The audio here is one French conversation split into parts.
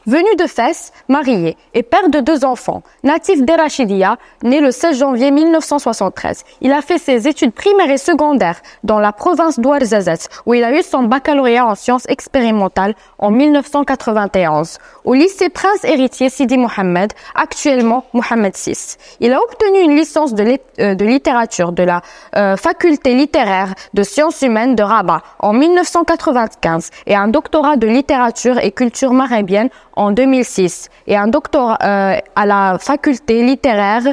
Venu de Fès, marié et père de 2 enfants, natif d'Erachidia, né le 16 janvier 1973. Il a fait ses études primaires et secondaires dans la province d'Ouarzazate, où il a eu son baccalauréat en sciences expérimentales en 1991. Au lycée Prince Héritier Sidi Mohamed, actuellement Mohamed VI. Il a obtenu une licence de littérature de la faculté littéraire de sciences humaines de Rabat en 1995 et un doctorat de littérature et culture maghrébienne en 2006 et un doctorat à la faculté littéraire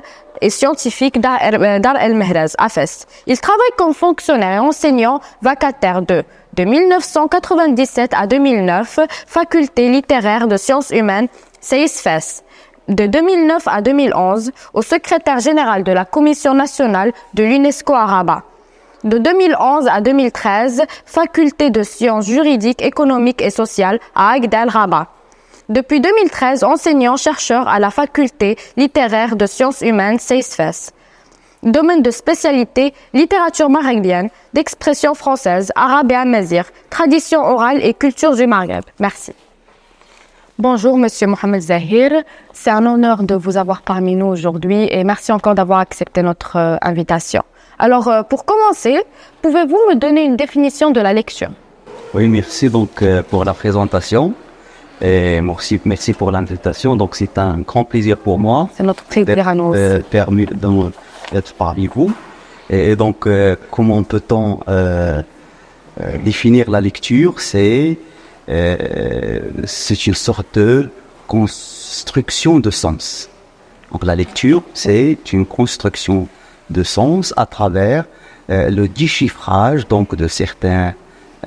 et scientifique Dar el-Mehrez à Fès. Il travaille comme fonctionnaire et enseignant vacataire de 1997 à 2009, faculté littéraire de sciences humaines CEIS Fès. De 2009 à 2011, au secrétaire général de la Commission nationale de l'UNESCO à Rabat. De 2011 à 2013, faculté de sciences juridiques, économiques et sociales à Agdal Rabat. Depuis 2013, enseignant-chercheur à la faculté littéraire de sciences humaines CEIS Fès. Domaine de spécialité, littérature maghrébienne, d'expression française, arabe et amazigh, tradition orale et culture du Maghreb. Merci. Bonjour, Monsieur Mohamed Zahir. C'est un honneur de vous avoir parmi nous aujourd'hui et merci encore d'avoir accepté notre invitation. Alors, pour commencer, pouvez-vous me donner une définition de la lecture? Oui, merci donc pour la présentation. Et merci pour l'invitation. Donc, c'est un grand plaisir pour moi. C'est notre plaisir à nous aussi. Permis d'être parmi vous. Et donc, comment peut-on définir la lecture? C'est une sorte de construction de sens. Donc, la lecture, c'est une construction de sens à travers le déchiffrage donc de certains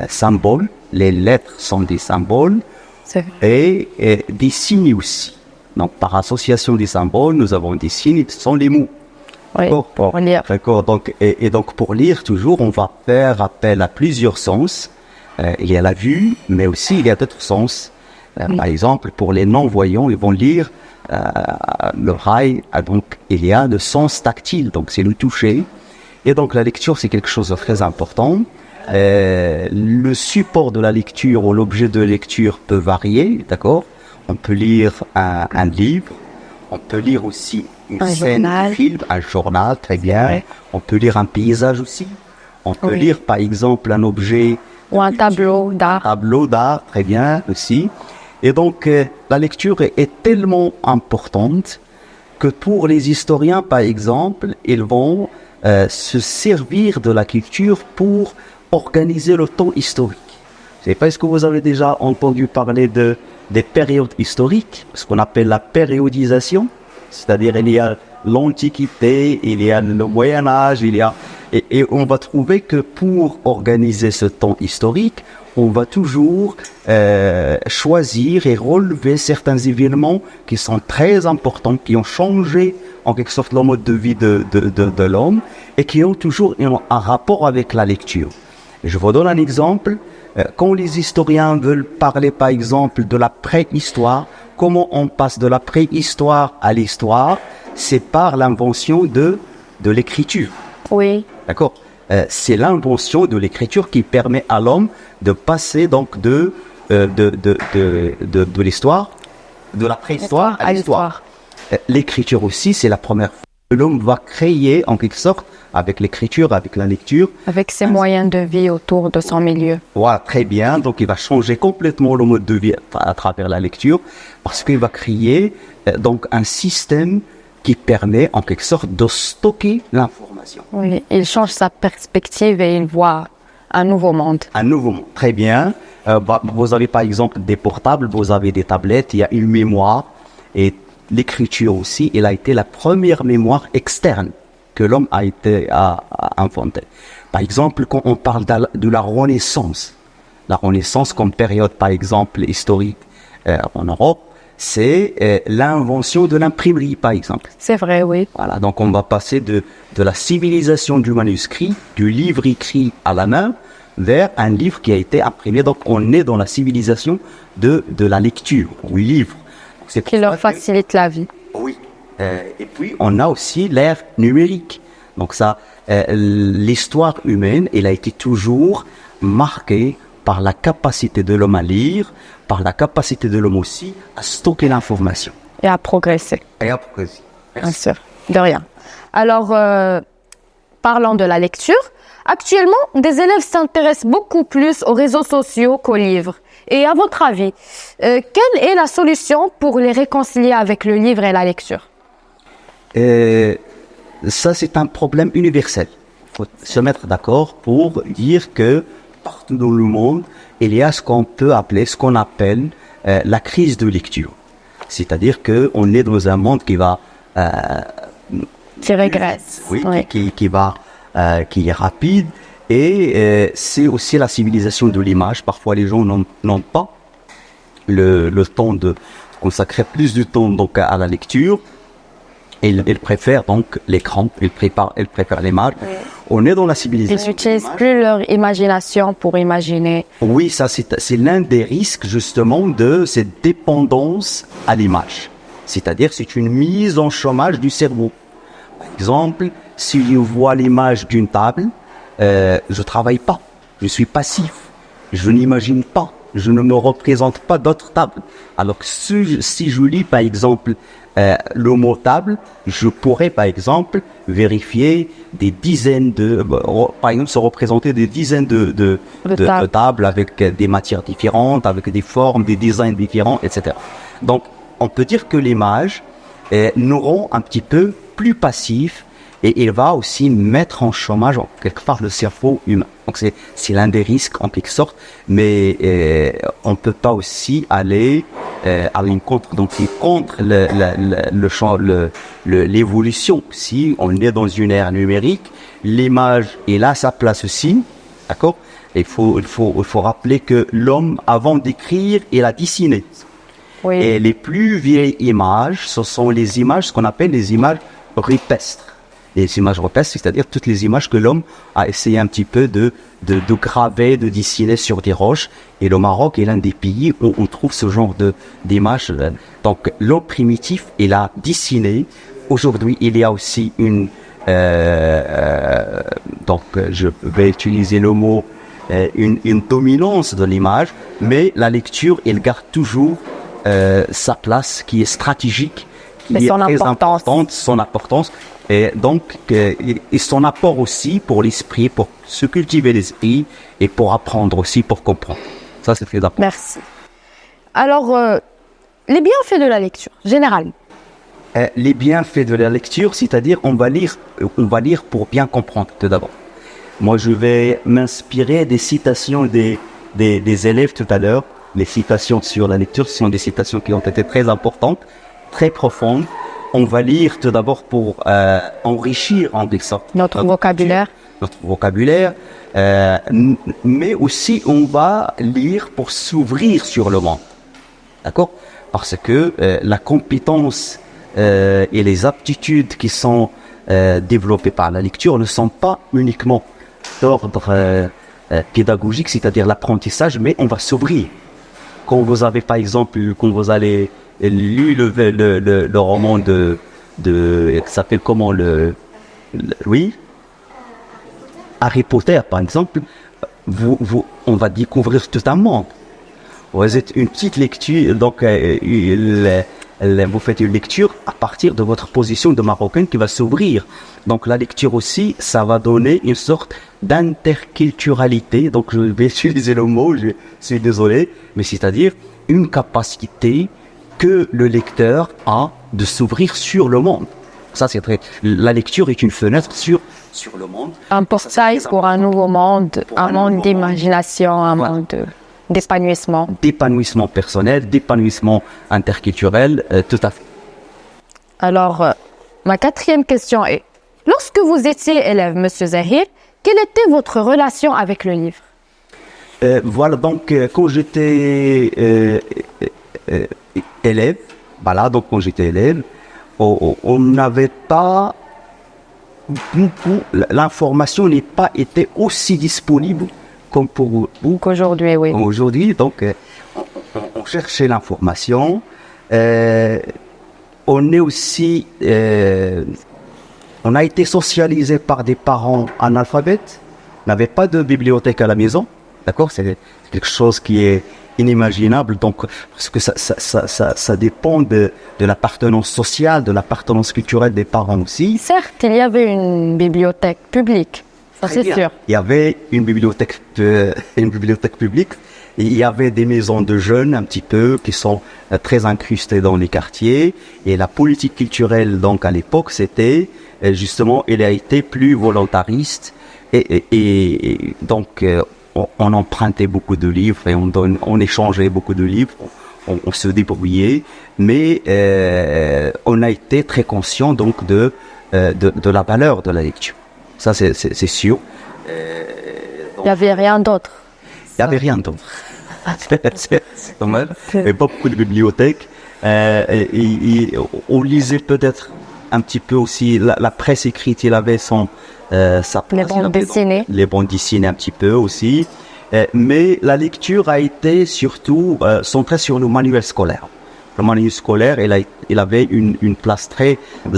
symboles. Les lettres sont des symboles. Et des signes aussi. Donc, par association des symboles, nous avons des signes, ce sont les mots. Oui, pour lire. D'accord. Donc, et donc, pour lire, toujours, on va faire appel à plusieurs sens. Il y a la vue, mais aussi il y a d'autres sens. Par exemple, pour les non-voyants, ils vont lire l'oreille. Donc, il y a le sens tactile, donc c'est le toucher. Et donc, la lecture, c'est quelque chose de très important. Le support de la lecture ou l'objet de lecture peut varier, d'accord? On peut lire un livre, on peut lire aussi une scène de film, un journal, très bien. Ouais. On peut lire un paysage aussi. On peut lire par exemple un objet ou un tableau d'art. Un tableau d'art, très bien aussi. Et donc la lecture est tellement importante que pour les historiens, par exemple, ils vont se servir de la culture pour organiser le temps historique. Je ne sais pas, est-ce que vous avez déjà entendu parler des périodes historiques, ce qu'on appelle la périodisation, c'est-à-dire il y a l'Antiquité, il y a le Moyen-Âge, et on va trouver que pour organiser ce temps historique, on va toujours choisir et relever certains événements qui sont très importants, qui ont changé en quelque sorte le mode de vie de l'homme et qui ont toujours un rapport avec la lecture. Je vous donne un exemple. Quand les historiens veulent parler, par exemple, de la préhistoire, comment on passe de la préhistoire à l'histoire, c'est par l'invention de l'écriture. Oui. D'accord. C'est l'invention de l'écriture qui permet à l'homme de passer donc de l'histoire, de la préhistoire à l'histoire. L'écriture aussi, c'est la première fois que l'homme va créer, en quelque sorte, avec l'écriture, avec la lecture. Avec ses moyens de vie autour de son milieu. Voilà, très bien. Donc, il va changer complètement le mode de vie à travers la lecture parce qu'il va créer donc un système qui permet, en quelque sorte, de stocker l'information. Oui, il change sa perspective et il voit un nouveau monde. Un nouveau monde, très bien. Vous avez, par exemple, des portables, vous avez des tablettes, il y a une mémoire et l'écriture aussi, elle a été la première mémoire externe que l'homme a inventé. Par exemple, quand on parle de la Renaissance comme période, par exemple, historique en Europe, c'est l'invention de l'imprimerie, par exemple. C'est vrai, oui. Voilà, donc on va passer de la civilisation du manuscrit, du livre écrit à la main, vers un livre qui a été imprimé. Donc on est dans la civilisation de la lecture, du livre. Qui leur facilite la vie. Oui. Et puis, on a aussi l'ère numérique. Donc ça, l'histoire humaine, elle a été toujours marquée par la capacité de l'homme à lire, par la capacité de l'homme aussi à stocker l'information. Et à progresser. Et à progresser. Bien sûr, de rien. Alors, parlant de la lecture, actuellement, des élèves s'intéressent beaucoup plus aux réseaux sociaux qu'aux livres. Et à votre avis, quelle est la solution pour les réconcilier avec le livre et la lecture? Ça, c'est un problème universel. Il faut se mettre d'accord pour dire que partout dans le monde, il y a ce qu'on appelle la crise de lecture. C'est-à-dire qu'on est dans un monde qui va... qui régresse. Oui, oui. Qui est rapide. Et c'est aussi la civilisation de l'image. Parfois, les gens n'ont pas le temps de consacrer plus de temps donc, à la lecture. Ils préfèrent donc l'écran, ils préfèrent l'image. Oui. On est dans la civilisation. Ils n'utilisent plus leur imagination pour imaginer. Oui, ça c'est l'un des risques justement de cette dépendance à l'image. C'est-à-dire c'est une mise en chômage du cerveau. Par exemple, si je vois l'image d'une table, je travaille pas, je suis passif, je n'imagine pas, je ne me représente pas d'autres tables. Alors que si je lis par exemple le mot table, je pourrais par exemple vérifier des dizaines par exemple se représenter des dizaines de tables avec des matières différentes, avec des formes, des designs différents, etc. Donc on peut dire que l'image nous rend un petit peu plus passifs et il va aussi mettre en chômage quelque part le cerveau humain. Donc c'est l'un des risques en quelque sorte, mais on peut pas aussi aller à l'encontre, donc c'est contre l'évolution. Si on est dans une ère numérique, l'image est là, sa place aussi, d'accord. Il faut rappeler que l'homme, avant d'écrire, il a dessiné. Oui. Et les plus vieilles images, ce sont les images, ce qu'on appelle les images rupestres. Les images rupestres, c'est-à-dire toutes les images que l'homme a essayé un petit peu de graver, de dessiner sur des roches. Et le Maroc est l'un des pays où on trouve ce genre d'images. Donc l'homme primitif, il a dessiné. Aujourd'hui, il y a aussi donc je vais utiliser le mot, une dominance de l'image, mais la lecture, elle garde toujours sa place qui est stratégique, qui est très importante, son importance. Et donc, et son apport aussi pour l'esprit, pour se cultiver l'esprit et pour apprendre aussi, pour comprendre. Ça, c'est très important. Merci. Alors, les bienfaits de la lecture, généralement. Les bienfaits de la lecture, c'est-à-dire on va lire pour bien comprendre tout d'abord. Moi, je vais m'inspirer des citations des élèves tout à l'heure. Les citations sur la lecture sont des citations qui ont été très importantes, très profondes. On va lire tout d'abord pour enrichir en quelque sorte notre vocabulaire, mais aussi on va lire pour s'ouvrir sur le monde, d'accord? Parce que la compétence et les aptitudes qui sont développées par la lecture ne sont pas uniquement d'ordre pédagogique, c'est-à-dire l'apprentissage, mais on va s'ouvrir. Quand vous avez par exemple, quand vous allez lu le roman qui s'appelle comment oui, Harry Potter par exemple, on va découvrir tout un monde. Vous êtes une petite lecture, donc vous faites une lecture à partir de votre position de Marocain qui va s'ouvrir. Donc la lecture aussi, ça va donner une sorte d'interculturalité. Donc je vais utiliser le mot, je suis désolé, mais c'est-à-dire une capacité que le lecteur a de s'ouvrir sur le monde. Ça, c'est très. La lecture est une fenêtre sur le monde. Un portail pour un nouveau monde, un monde d'imagination, un monde d'épanouissement. D'épanouissement personnel, d'épanouissement interculturel, tout à fait. Alors, ma quatrième question est, lorsque vous étiez élève, Monsieur Zahir, quelle était votre relation avec le livre? Voilà, donc, quand j'étais élève, voilà, donc quand j'étais élève, on n'avait pas beaucoup, l'information n'est pas été aussi disponible comme pour vous qu'aujourd'hui, oui. Aujourd'hui, donc on cherchait l'information. On est aussi On a été socialisé par des parents analphabètes, n'avaient pas de bibliothèque à la maison, d'accord? C'est quelque chose qui est inimaginable, donc, parce que ça dépend de l'appartenance sociale, de l'appartenance culturelle des parents aussi. Certes, il y avait une bibliothèque publique, ça Très c'est bien. sûr. Il y avait une bibliothèque, une bibliothèque publique. Et il y avait des maisons de jeunes un petit peu qui sont très incrustées dans les quartiers. Et la politique culturelle, donc à l'époque, c'était justement, elle a été plus volontariste. Et donc, on empruntait beaucoup de livres et on échangeait beaucoup de livres. On se débrouillait, mais on a été très conscient donc de la valeur de la lecture. Ça, c'est sûr. Il n'y avait rien d'autre. Il n'y avait rien d'autre. C'est dommage. Il n'y avait pas beaucoup de bibliothèques. On lisait peut-être un petit peu aussi la presse écrite. Il avait sa Les place. bandes dessinées. Les bandes dessinées un petit peu aussi. Mais la lecture a été surtout centrée sur le manuel scolaire. Le manuel scolaire, il avait une place très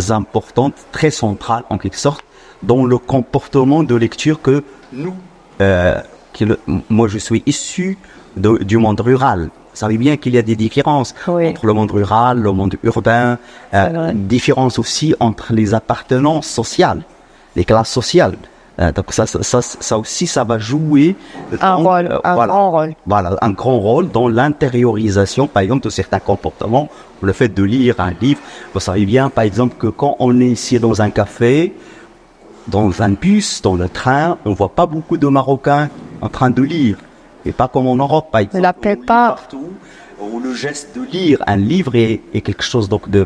importante, très centrale en quelque sorte, dans le comportement de lecture que nous, moi je suis issu du monde rural. Vous savez bien qu'il y a des différences entre le monde rural, le monde urbain, différences aussi entre les appartenances sociales, les classes sociales. Donc ça aussi, ça va jouer Un grand rôle. Voilà, un grand rôle dans l'intériorisation, par exemple, de certains comportements. Le fait de lire un livre, vous savez bien, par exemple, que quand on est ici dans un café, dans un bus, dans le train, on voit pas beaucoup de Marocains en train de lire. Et pas comme en Europe, par exemple. La plupart. Partout, où le geste de lire un livre est quelque chose donc de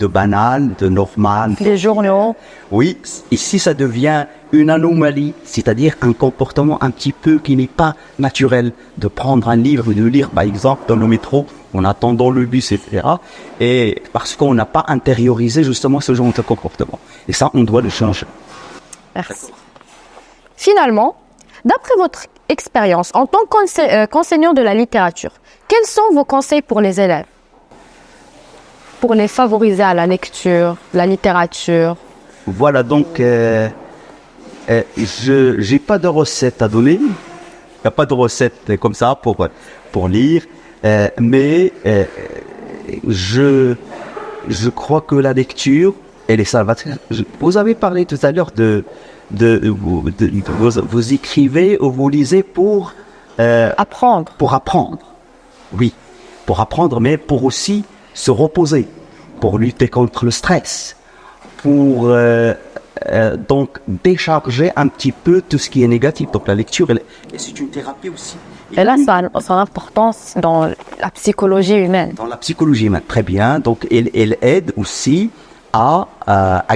banal, de normal. Les journaux. Oui, ici ça devient une anomalie, c'est-à-dire un comportement un petit peu qui n'est pas naturel. De prendre un livre et de lire, par exemple, dans le métro, en attendant le bus, etc. Et parce qu'on n'a pas intériorisé justement ce genre de comportement. Et ça, on doit le changer. Merci. Finalement, d'après votre expérience en tant qu'enseignant de la littérature, quels sont vos conseils pour les élèves? Pour les favoriser à la lecture, la littérature? Voilà, donc, je n'ai pas de recette à donner. Il n'y a pas de recette comme ça pour lire. Mais je crois que la lecture, elle est salvatrice. Vous avez parlé tout à l'heure vous écrivez ou vous lisez pour apprendre. Pour apprendre, oui, pour apprendre, mais pour aussi se reposer, pour lutter contre le stress, pour donc décharger un petit peu tout ce qui est négatif. Donc la lecture, c'est une thérapie aussi. Et là, ça a son importance dans la psychologie humaine. Dans la psychologie humaine, très bien. Donc elle aide aussi à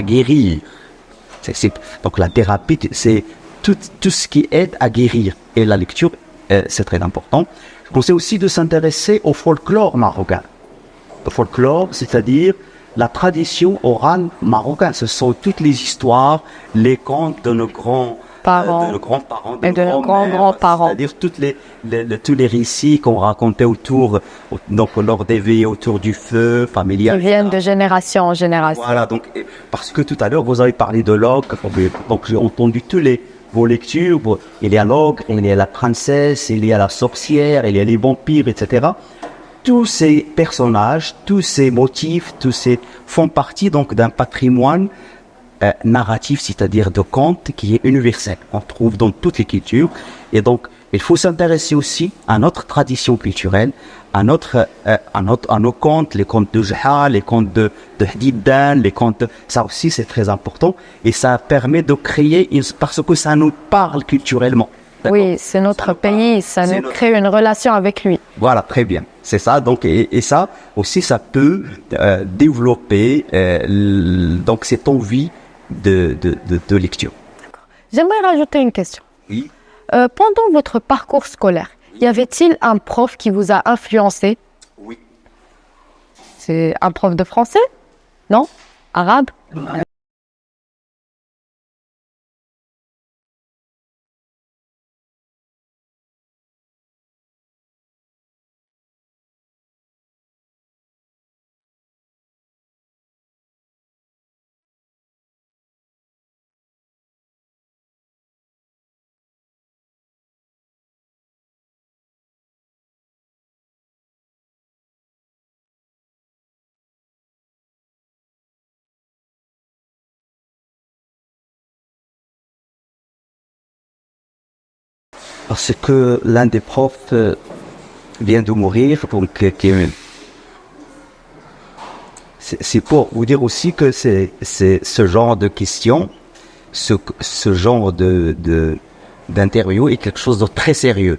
guérir. Donc la thérapie, c'est tout ce qui aide à guérir. Et la lecture, c'est très important. Je conseille aussi de s'intéresser au folklore marocain. Le folklore, c'est-à-dire la tradition orale marocaine. Ce sont toutes les histoires, les contes de nos grands-parents, de nos grands-parents, et de nos grands-grands-parents. C'est-à-dire tous les récits qu'on racontait donc lors des veillées autour du feu familial. Qui viennent de génération en génération. Voilà, donc, parce que tout à l'heure, vous avez parlé de l'ogre, donc j'ai entendu vos lectures. Il y a l'ogre, il y a la princesse, il y a la sorcière, il y a les vampires, etc. Tous ces personnages, tous ces motifs, font partie donc d'un patrimoine narratif, c'est-à-dire de contes qui est universel. On trouve dans toutes les cultures. Et donc, il faut s'intéresser aussi à notre tradition culturelle, à nos contes, les contes de Jaha, les contes de Hadiddan, ça aussi c'est très important. Et ça permet de créer, parce que ça nous parle culturellement. Oui, c'est notre pays, ça nous crée une relation avec lui. Voilà, très bien. C'est ça. Donc, et ça aussi, ça peut développer donc cette envie de lecture. J'aimerais rajouter une question. Oui. Pendant votre parcours scolaire, y avait-il un prof qui vous a influencé? Oui. C'est un prof de français? Non? Arabe? parce que l'un des profs vient de mourir, donc c'est pour vous dire aussi que c'est ce genre de questions, ce genre d'interview est quelque chose de très sérieux.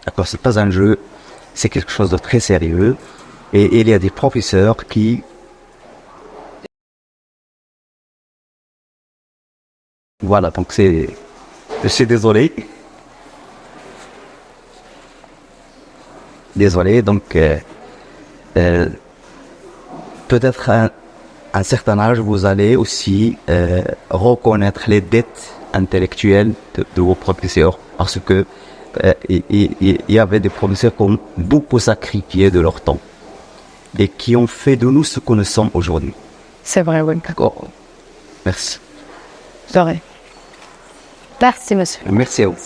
D'accord, c'est pas un jeu, c'est quelque chose de très sérieux. Et il y a des professeurs qui... Voilà, donc c'est... Je suis désolé. Désolé, donc peut-être à un certain âge, vous allez aussi reconnaître les dettes intellectuelles de vos professeurs, parce que il y avait des professeurs qui ont beaucoup sacrifié de leur temps et qui ont fait de nous ce que nous sommes aujourd'hui. C'est vrai, oui. D'accord. Merci. C'est vrai. Merci, monsieur. Merci à vous.